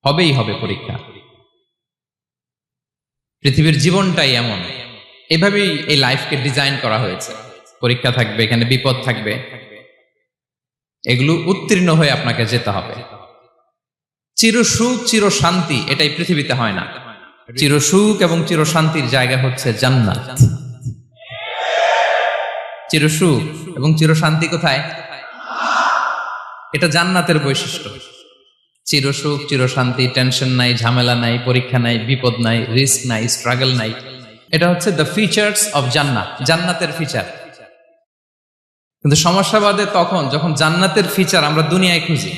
হবেই হবে পরীক্ষা। পৃথিবীর জীবনটাই এমন, এভাবেই এই লাইফকে ডিজাইন করা হয়েছে। পরীক্ষা থাকবে, এখানে বিপদ থাকবে, এগুলো উত্তীর্ণ হয়ে আপনাকে যেতে হবে। চির সুখ চির শান্তি এটাই পৃথিবীতে হয় না। চির সুখ এবং চির শান্তির জায়গা হচ্ছে জান্নাত। চির সুখ এবং চির শান্তি কোথায়? এটা জান্নাতের বৈশিষ্ট্য। চির সুখ চির শান্তি, টেনশন নাই, ঝামেলা নাই, পরীক্ষা নাই, বিপদ নাই, রিস্ক নাই, স্ট্রাগল নাই। এটা হচ্ছে দ্য ফিচার্স অফ জান্নাত, জান্নাতের ফিচার। কিন্তু সমস্যা বাদে তখন যখন জান্নাতের ফিচার আমরা দুনিয়ায় খুঁজি।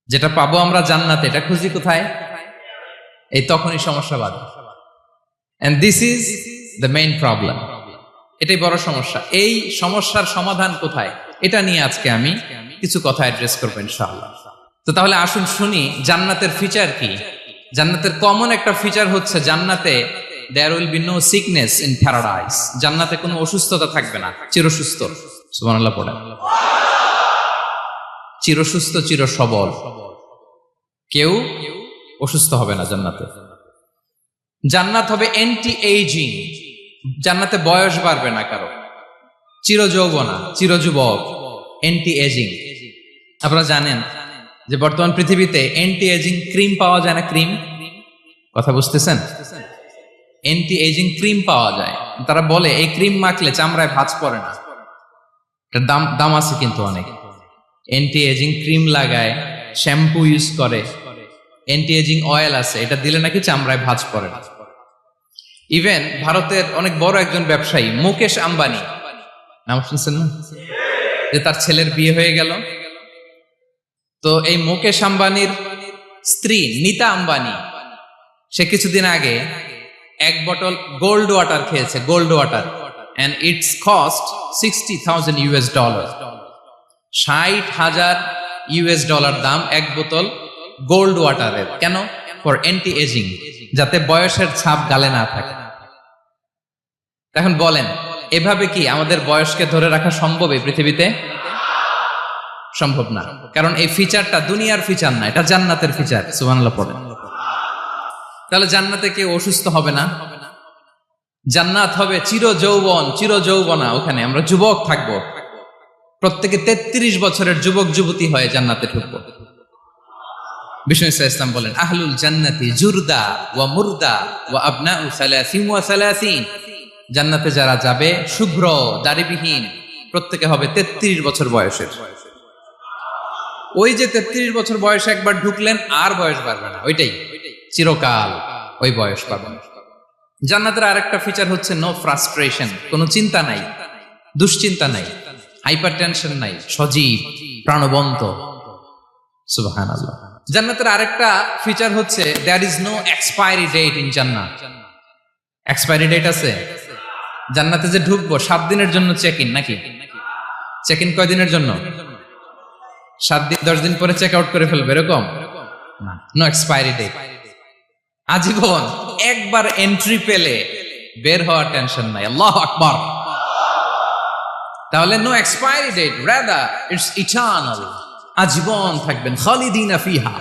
যেটা পাবো আমরা জান্নাতে, এটা খুঁজি কোথায়? এই তখনই সমস্যা বাদে। And this is the main problem. এটাই বড় সমস্যা। এই সমস্যার সমাধান কোথায়, এটা নিয়ে আজকে আমি কিছু কথা অ্যাড্রেস করবো ইনশাআল্লাহ। তো তাহলে আসুন শুনি জান্নাতের ফিচার কি। জান্নাতের কমন একটা ফিচার হচ্ছে জান্নাতে there will be no sickness in paradise। জান্নাতে কোনো অসুস্থতা থাকবে না, চিরসুস্থ। সুবহানাল্লাহ পড়েন। চিরসুস্থ চির সবল, কেউ অসুস্থ হবে না জান্নাতে। জান্নাত হবে অ্যান্টি এইজিং, জান্নাতে বয়স বাড়বে না কারো, চির যৌবনা, চির যুবক, অ্যান্টি এজিং। আপনারা জানেন যে বর্তমান পৃথিবীতে অ্যান্টি এজিং ক্রিম পাওয়া যায় না? ক্রিম, কথা বুঝতেছেন? অ্যান্টি এজিং ক্রিম পাওয়া যায়। তারা বলে এই ক্রিম মাখলে চামড়ায় ভাঁজ পড়ে না। এটার দাম আছে কিন্তু অনেক। অ্যান্টি এজিং ক্রিম লাগায়, শ্যাম্পু ইউজ করে, অ্যান্টি এজিং অয়েল আছে, এটা দিলে নাকি চামড়ায় ভাঁজ পড়ে না। ইভেন ভারতের অনেক বড় একজন ব্যবসায়ী মুকেশ আম্বানি, নাম শুনছেন না? যে তার ছেলের বিয়ে হয়ে গেল। তো এই মুকেশ আম্বানির স্ত্রী নীতা আম্বানি, সে কিছুদিন আগে এক বোতল গোল্ড ওয়াটার খেয়েছে, gold water, and it's cost $60,000। $60,000 দাম এক বোতল গোল্ড ওয়াটারের। কেন? ফর অ্যান্টি এজিং, যাতে বয়সের ছাপ গালে না থাকে। এখন বলেন, এভাবে কি আমাদের বয়সকে ধরে রাখা সম্ভব এই পৃথিবীতে? সম্ভব না, কারণ এই ফিচারটা দুনিয়ার ফিচার না, এটা জান্নাতের ফিচার। সুবহানাল্লাহ পড়েন। তাহলে জান্নাতে কেউ অসুস্থ হবে না। জান্নাত হবে চির যৌবন, চির যৌবনা। ওখানে আমরা যুবক থাকবো, প্রত্যেকে 33 বছরের যুবক যুবতী হয়ে জান্নাতে ঢুকবো। বিষ্ণু ইসলাম বলেন, আহলুল জান্নাতি জুরদা ওয়া মুরদা ওয়া আবনাউ সালাসিন ওয়া সালাসিন। জান্নাতে যারা যাবে শুভ্র দাড়িবিহীন, প্রত্যেকে হবে 33 বছর বয়সের। ওই যে 33 বছর বয়সে একবার ঢুকলেন, আর বয়স বাড়বে না, ওইটাই চিরকাল ওই বয়স পাবেন। জান্নাতের আরেকটা ফিচার হচ্ছে নো ফ্রাস্ট্রেশন, কোনো চিন্তা নাই, দুশ্চিন্তা নাই, হাইপার টেনশন নাই, সজীব প্রাণবন্ত। সুবহানাল্লাহ। জান্নাতের আরেকটা ফিচার হচ্ছে there is no expiry date in জান্নাত। এক্সপায়ারি ডেট আছে? জান্নাতে যে ঢুকবো 7 দিনের জন্য চেক ইন, নাকি? চেক ইন কয় দিনের জন্য? 7 দিন, 10 দিন পরে চেক আউট করে ফেলবে, এরকম না। নো এক্সপায়ারি ডেট, আজীবন। একবার এন্ট্রি পেলে বের হওয়ার টেনশন নাই। আল্লাহু আকবার। তাহলে no expiry date, rather it's eternal, আজীবন থাকবেন, খালিদিনা ফিহা,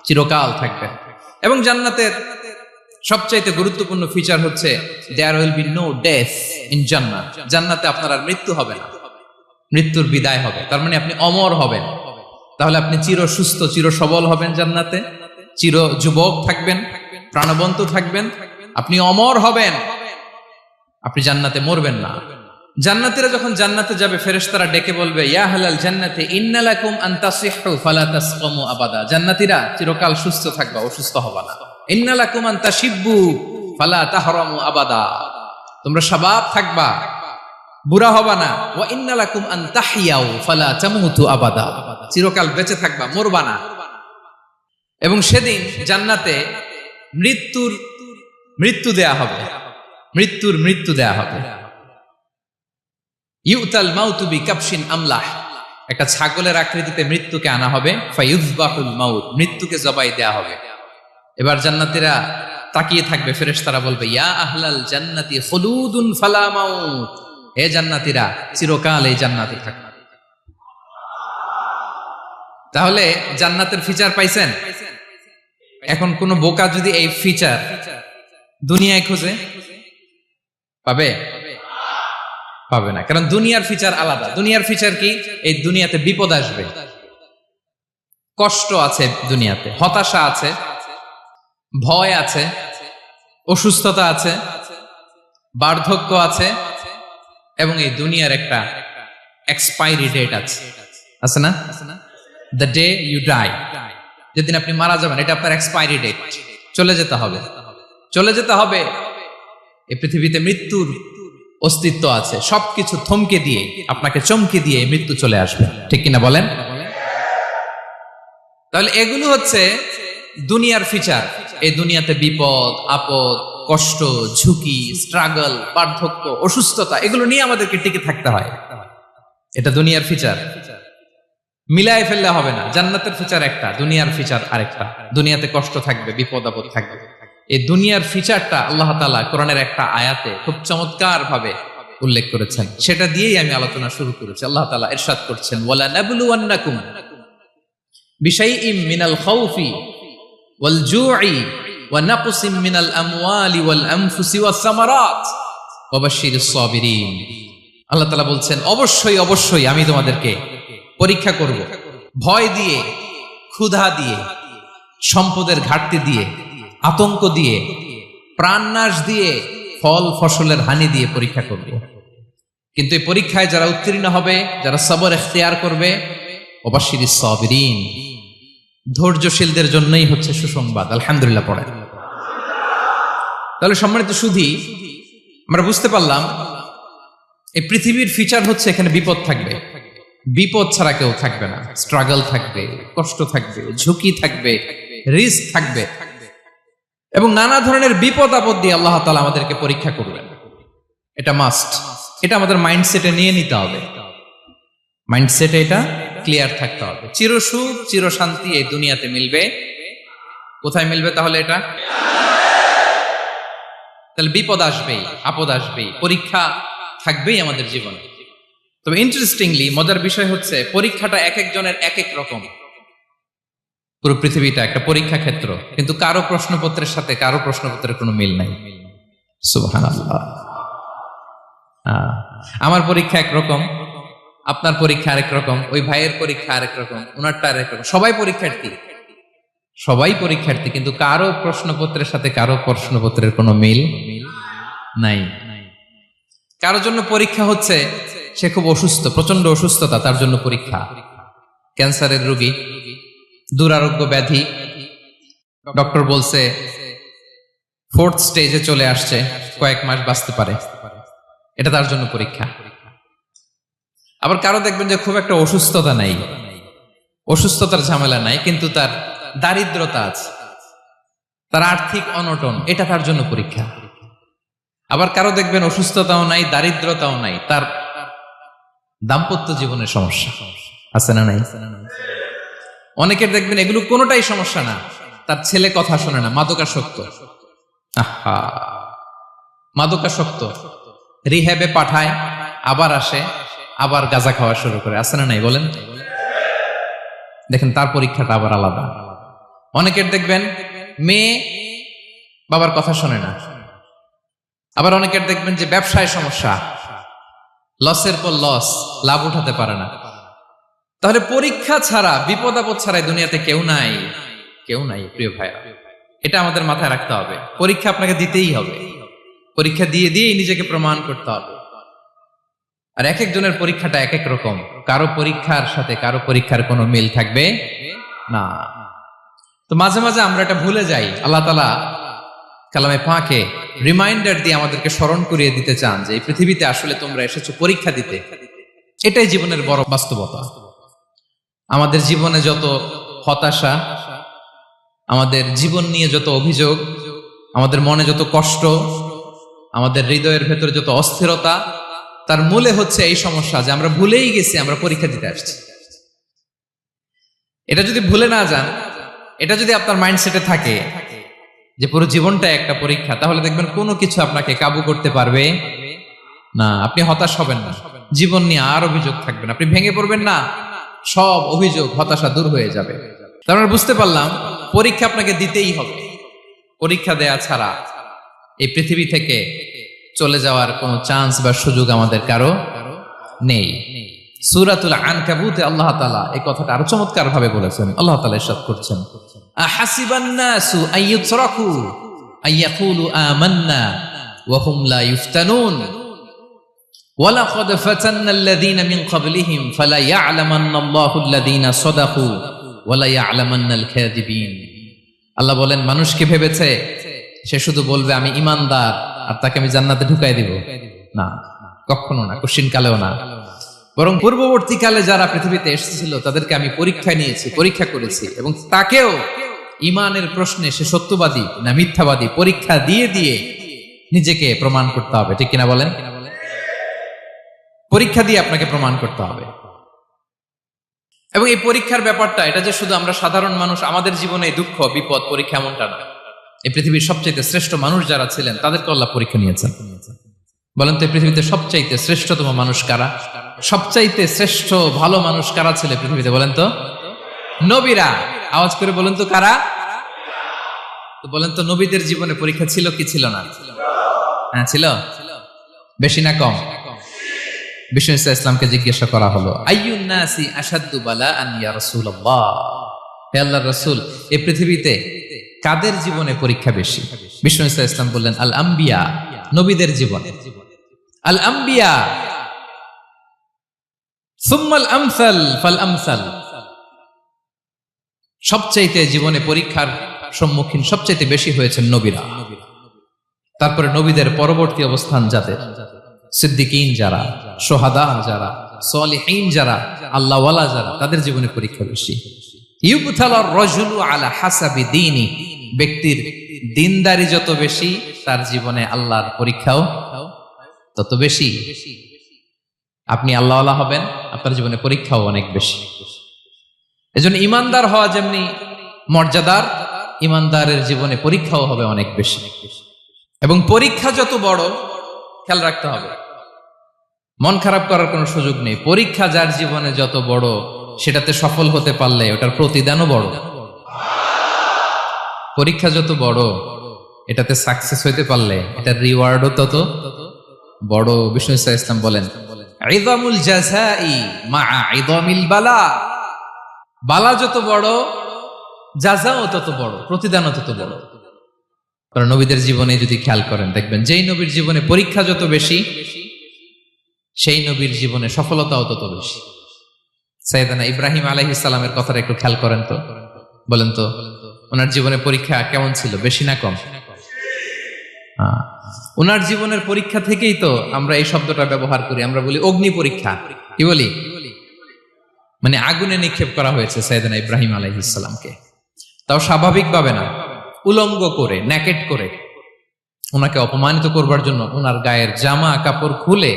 চিরকাল থাকবেন। এবং জান্নাতের সবচাইতে গুরুত্বপূর্ণ ফিচার হচ্ছে there will be no death in জান্নাত। জান্নাতে আপনার আর মৃত্যু হবে না, মৃত্যুর বিদায় হবে। তার মানে আপনি অমর হবেন। তাহলে আপনি চির সুস্থ চির সবল হবেন জান্নাতে, চির যুবক থাকবেন, প্রাণবন্ত থাকবেন, আপনি অমর হবেন, আপনি জান্নাতে মরবেন না। জান্নাতীরা যখন জান্নাতে যাবে, ফেরেশতারা ডেকে বলবে, ইয়া আহলাল জান্নাতি ইন্না লাকুম আন তাসিহু ফালা তাসকামু আবাদা। জান্নাতীরা চিরকাল সুস্থ থাকবা, অসুস্থ হবা না। ইন্না লাকুম আন তাশিব্বু ফালা তাহরামু আবাদা, তোমরা শাবাব থাকবা, বুড়া হবা না। ওয়া ইন্না লাকুম আন তাহইয়াউ ফালা তামুতু আবাদা, চিরকাল বেঁচে থাকবা, মরবা না। এবং সেদিন জান্নাতে মৃত্যু দেয়া হবে, মৃত্যু দেয়া হবে। ইউতাল মাউতু বিকাবশিন আমলাহ, একটা ছাগলের আকৃতিতে মৃত্যুকে আনা হবে। ফায়ুযবাহুল মাউত, মৃত্যুকে জবাই দেয়া হবে। এবার জান্নাতীরা তাকিয়ে থাকবে, ফেরেশতারা বলবে, ইয়া আহলাল জান্নাতি খুলুদুন ফালা মাউত, হে জান্নাতীরা চিরকাল এই জান্নাতে থাকবে। তাহলে জান্নাতের ফিচার পাইছেন? এখন কোন বোকা যদি এই ফিচার দুনিয়ায় খোঁজে, পাবে? পাবে না, কারণ দুনিয়ার ফিচার আলাদা। দুনিয়ার ফিচার কি? এই দুনিয়াতে বিপদ আসবে, কষ্ট আছে, দুনিয়াতে হতাশা আছে, ভয় আছে, অসুস্থতা আছে, বার্ধক্য আছে, এবং এই দুনিয়ার একটা এক্সপায়ারি ডেট আছে না? দ্য ডে ইউ ডাই, যেদিন আপনি মারা যাবেন, এটা আপনার এক্সপায়ারি ডেট। চলে যেতে হবে, চলে যেতে হবে। এই পৃথিবীতে মৃত্যুর অস্তিত্ব আছে। সবকিছু থমকে দিয়ে, আপনাকে চমকে দিয়ে মৃত্যু চলে আসবে, ঠিক কিনা বলেন? তাহলে এগুলো হচ্ছে দুনিয়ার ফিচার। এই দুনিয়াতে বিপদ আপদ, কষ্ট, ঝুঁকি, স্ট্রাগল, বার্ধক্য, অসুস্থতা, এগুলো নিয়ে আমাদেরকে টিকে থাকতে হয়। এটা দুনিয়ার ফিচার। মিলায় ফেললে হবে না। জান্নাতের ফিচার একটা, দুনিয়ার ফিচার আরেকটা। দুনিয়াতে কষ্ট থাকবে, বিপদ আপদ থাকবে। এই দুনিয়ার ফিচারটা আল্লাহ তাআলা কোরআনের একটা আয়াতে খুব চমৎকার ভাবে উল্লেখ করেছেন। সেটা দিয়েই আমি আলোচনা শুরু করেছি। আল্লাহ তাআলা ইরশাদ করছেন, ওয়ালা নাবলুওয়ান্নাকুম বিশাইইম মিনাল খাউফি ওয়াল জুই ওয়া নাকসিম মিনাল আমওয়ালি ওয়াল আনফুসি ওয়াস সামারাত ওয়া বাশশিরিস সাবিরিন। আল্লাহ তাআলা বলছেন, অবশ্যই অবশ্যই আমি তোমাদেরকে পরীক্ষা করব, ভয় দিয়ে, ক্ষুধা দিয়ে, সম্পদের ঘাটতি দিয়ে, আতঙ্ক দিয়ে, প্রাণনাশ দিয়ে, ফল ফসলের হানি দিয়ে পরীক্ষা করব। কিন্তু এই পরীক্ষায় যারা উত্তীর্ণ হবে, যারা সবর ইখতিয়ার করবে, ওয়াবাশশিরিস সাবিরিন, ধৈর্যশীলদের জন্যই হচ্ছে সুসংবাদ। আলহামদুলিল্লাহ পড়ে। তাহলে সম্মানিত সুধী, আমরা বুঝতে পারলাম এই পৃথিবীর ফিচার হচ্ছে এখানে বিপদ থাকবে, বিপদ ছাড়া কেউ থাকবে না। স্ট্রাগল থাকবে, কষ্ট থাকবে, ঝুঁকি থাকবে, রিস্ক থাকবে, এবং নানা ধরনের বিপদ আপদ দিয়ে আল্লাহ তাআলা আমাদেরকে পরীক্ষা করবেন। এটা মাস্ট। এটা আমাদের মাইন্ডসেটে নিয়ে নিতে হবে। মাইন্ডসেটে এটা ক্লিয়ার থাকতে হবে। চিরসুখ চিরশান্তি এই দুনিয়াতে মিলবে। কোথায় মিলবে তাহলে এটা? তাহলে বিপদ আসবেই, আপদ আসবেই, পরীক্ষা থাকবেই আমাদের জীবনে। তবে ইন্টারেস্টিংলি মজার বিষয় হচ্ছে, পরীক্ষাটা এক একজনের এক এক রকম। পুরো পৃথিবীটা একটা পরীক্ষা ক্ষেত্র, কিন্তু কারো প্রশ্নপত্রের সাথে কারো প্রশ্নপত্রের কোনো মিল নাই। সুবহানাল্লাহ। আমার পরীক্ষা একরকম, আপনার পরীক্ষা আরেক রকম, ওই ভাইয়ের পরীক্ষা আরেক রকম, ওনারটা আরেক রকম। সবাই পরীক্ষার্থী, সবাই পরীক্ষার্থী, কিন্তু কারো প্রশ্নপত্রের সাথে কারো প্রশ্নপত্রের কোনো মিল নাই। কারোর জন্য পরীক্ষা হচ্ছে সে খুব অসুস্থ, প্রচন্ড অসুস্থতা, তার জন্য পরীক্ষা। ক্যান্সারের রোগী, দুরারোগ্য ব্যাধি, ডক্টর বলছে 4th স্টেজে চলে আসছে, কয়েক মাস বাঁচতে পারে, এটা তার জন্য পরীক্ষা। আবার কারো দেখবেন যে খুব একটা অসুস্থতা নাই, অসুস্থতার ঝামেলা নাই, কিন্তু তার দারিদ্রতা আছে, তার আর্থিক অনটন, এটা তার জন্য পরীক্ষা। আবার কারো দেখবেন অসুস্থতাও নাই, দারিদ্রতাও নাই, তার দাম্পত্য জীবনের সমস্যা আছে না নাই? অনেকের দেখবেন এগুলো কোনোটাই সমস্যা না, তার ছেলে কথা শোনে না, মাদকাসক্ত। আহা, মাদকাসক্ত, রিহ্যাবে পাঠায়, আবার আসে, আবার গাঁজা খাওয়া শুরু করে, আছে না নাই বলেন? দেখেন তার পরীক্ষাটা আবার আলাদা। অনেকের দেখবেন মেয়ে বাবার কথা শোনে না। আবার অনেকের দেখবেন যে ব্যবসায় সমস্যা, লসের পর লস, লাভ উঠাতে পারে না। তাহলে পরীক্ষা ছাড়া, বিপদ আপদ ছাড়া দুনিয়াতে কেউ নাই, কেউ নাই প্রিয় ভাইরা। এটা আমাদের মাথায় রাখতে হবে। পরীক্ষা আপনাকে দিতেই হবে, পরীক্ষা দিয়ে দিয়েই নিজেকে প্রমাণ করতে হবে। আর এক একজনের পরীক্ষাটা এক এক রকম, কারো পরীক্ষার সাথে কারো পরীক্ষার কোনো মিল থাকবে না। তো মাঝে মাঝে আমরা এটা ভুলে যাই। আল্লাহ তাআলা কালামে পাকে রিমাইন্ডার দিয়ে আমাদেরকে স্মরণ করিয়ে দিতে চান যে এই পৃথিবীতে আসলে তোমরা এসেছো পরীক্ষা দিতে। এটাই জীবনের বড় বাস্তবতা। আমাদের জীবনে যত হতাশা, আমাদের জীবন নিয়ে যত অভিযোগ, আমাদের মনে যত কষ্ট, আমাদের হৃদয়ের ভেতরে যত অস্থিরতা, তার মূলে হচ্ছে এই সমস্যা যে আমরা ভুলেই গেছি আমরা পরীক্ষা দিতে আসছি। এটা যদি ভুলে না যান, এটা যদি আপনার মাইন্ডসেটে থাকে যে পুরো জীবনটা একটা পরীক্ষা, তাহলে দেখবেন কোনো কিছু আপনাকে কাবু করতে পারবে না। আপনি হতাশ হবেন না, জীবন নিয়ে আর অভিযোগ থাকবে না, আপনি ভেঙে পড়বেন না, সব অভিযোগ হতাশা দূর হয়ে যাবে। তার মানে বুঝতে পারলাম পরীক্ষা আপনাকে দিতেই হবে। পরীক্ষা দেয়া ছাড়া এই পৃথিবী থেকে চলে যাওয়ার কোনো চান্স বা সুযোগ আমাদের কারো নেই। সূরাতুল আনকাবুতে আল্লাহ তাআলা এই কথাটা আরো চমৎকার ভাবে বলেছেন। আল্লাহ তাআলা ইরশাদ করছেন, আহাসিবান নাসু আইয়ুতরাকু আইয়াকুলু আমান্না ওয়া হুম লা ইফতানুন ওয়ালাকাদ ফাতান্নাল্লাযীনা মিন ক্বাবলিহিম ফালা ইয়া'লামান্নাল্লাহুল্লাযীনা সাদাকু ওয়ালা ইয়া'লামান্নাল কাযিবিন। আল্লাহ বলেন, মানুষ কি ভেবেছে সে শুধু বলবে আমি ঈমানদার আর তাকে আমি জান্নাতে ঢুকাই দিব? না, কখনো না, কঠিন কালেও না। বরং পূর্ববর্তীকালে যারা পৃথিবীতে এসেছিল তাদেরকে আমি পরীক্ষায় নিয়েছি, পরীক্ষা করেছি, এবং তাকেও ঈমানের প্রশ্নে সে সত্যবাদী না মিথ্যাবাদী পরীক্ষা দিয়ে দিয়ে নিজেকে প্রমাণ করতে হবে। ঠিক কিনা বলেন? পরীক্ষা দিয়ে আপনাকে প্রমাণ করতে হবে। এবং এই পরীক্ষার ব্যাপারটা এটা যে শুধু আমরা সাধারণ মানুষ আমাদের জীবনে দুঃখ বিপদ পরীক্ষা এমনটা না। এই পৃথিবীর সবচাইতে শ্রেষ্ঠ মানুষ যারা ছিলেন তাদেরকে আল্লাহ পরীক্ষা নিয়েছেন। বলেন তো, এই পৃথিবীতে সবচাইতে শ্রেষ্ঠতম মানুষ কারা? সবচাইতে শ্রেষ্ঠ ভালো মানুষ কারা ছিল পৃথিবীতে? বলেন তো, নবীরা। আওয়াজ করে বলেন তো কারা? তো বলেন তো, নবীদের জীবনে পরীক্ষা ছিল কি ছিল না? হ্যাঁ ছিল। বেশি না কম? বিষ্ণু ইসলামকে জিজ্ঞাসা করা হলো, আইয়ুন নাসি আশাদ্দু বালাআন ইয়া রাসূলুল্লাহ, হে আল্লাহর রাসূল, এই পৃথিবীতে কাদের জীবনে পরীক্ষা বেশি? বিষ্ণু ইসলাম বললেন, আল আম্বিয়া, নবীদের জীবনে। আল আম্বিয়া সুম্মাল আমসাল ফাল আমসাল, সবচাইতে জীবনে পরীক্ষার সম্মুখীন সবচাইতে বেশি হয়েছেন নবীরা। তারপরে নবীদের পরবর্তী অবস্থান যাদের, সিদ্দিকিন যারা, সোহাদা যারা, সালিহিন যারা, আল্লাহওয়ালা যারা, তাদের জীবনে পরীক্ষা বেশি। ইউবতালার রাজুলু আলা হাসাবি দীনি, ব্যক্তির দিনদারি যত বেশি তার জীবনে আল্লাহর পরীক্ষাও তত বেশি। আপনি আল্লাহওয়ালা হবেন, আপনার জীবনে পরীক্ষাও অনেক বেশি। এজন্য ইমানদার হওয়া যেমনি মর্যাদার, ইমানদারের জীবনে পরীক্ষাও হবে অনেক বেশি। এবং পরীক্ষা যত বড়, খেয়াল রাখতে হবে, মন খারাপ করার কোনো সুযোগ নেই। পরীক্ষা যার জীবনে যত বড়, সেটাতে সফল হতে পারলে ওটার প্রতিদানও বড়। পরীক্ষা যত বড়, এটাতে সাকসেস হইতে পারলে এটার রিওয়ার্ডও তত বড়। বিষ্ণু ইসলাম বলেন, ইযামুল জাযাই মাআ ইযামিল বালা, বালা যত বড় জাযাও তত বড়, প্রতিদানও তত বড়। কারণ নবীদের জীবনে যদি খেয়াল করেন দেখবেন, যেই নবীর জীবনে পরীক্ষা যত বেশি সেই নবীর জীবনে সফলতাও তত বেশি। সাইয়েদনা ইব্রাহিম আলাইহিস সালামের কথাটা একটু খেয়াল করেন তো, বলেন তো ওনার জীবনে পরীক্ষা কেমন ছিল? বেশি না কম? ওনার জীবনের পরীক্ষা থেকেই তো আমরা এই শব্দটা ব্যবহার করি। আমরা বলি অগ্নি পরীক্ষা। কি বলি? মানে আগুনে নিক্ষেপ করা হয়েছে সাইয়েদনা ইব্রাহিম আলাইহিস সালামকে, তাও স্বাভাবিকভাবে না, উলঙ্গ করে, নেকেট করে ওনাকে অপমানিত করবার জন্য ওনার গায়ের জামা কাপড় খুলে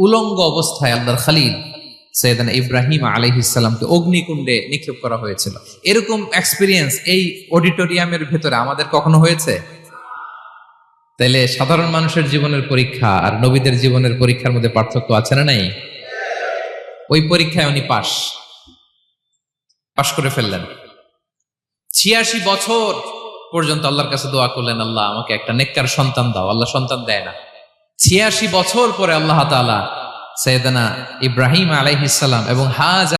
উলঙ্গ অবস্থায় আল্লাহর খলিল সাইয়েদনা ইব্রাহিম আলাইহিস সালামকে অগ্নিকুণ্ডে নিক্ষেপ করা হয়েছিল। এরকম এক্সপেরিয়েন্স এই অডিটোরিয়ামের ভেতরে আমাদের কখনো হয়েছে? তাইলে সাধারণ মানুষের জীবনের পরীক্ষা আর নবীদের জীবনের পরীক্ষার মধ্যে পার্থক্য আছে না নাই? ওই পরীক্ষায় উনি পাশ করে ফেললেন। 86 বছর পর্যন্ত আল্লাহর কাছে দোয়া করলেন, আল্লাহ আমাকে একটা নেককার সন্তান দাও। আল্লাহ সন্তান দেয় না। 86 বছর পরে আল্লাহ তাআলা সাইয়েদনা ইব্রাহিম আলাইহিস সালাম এবং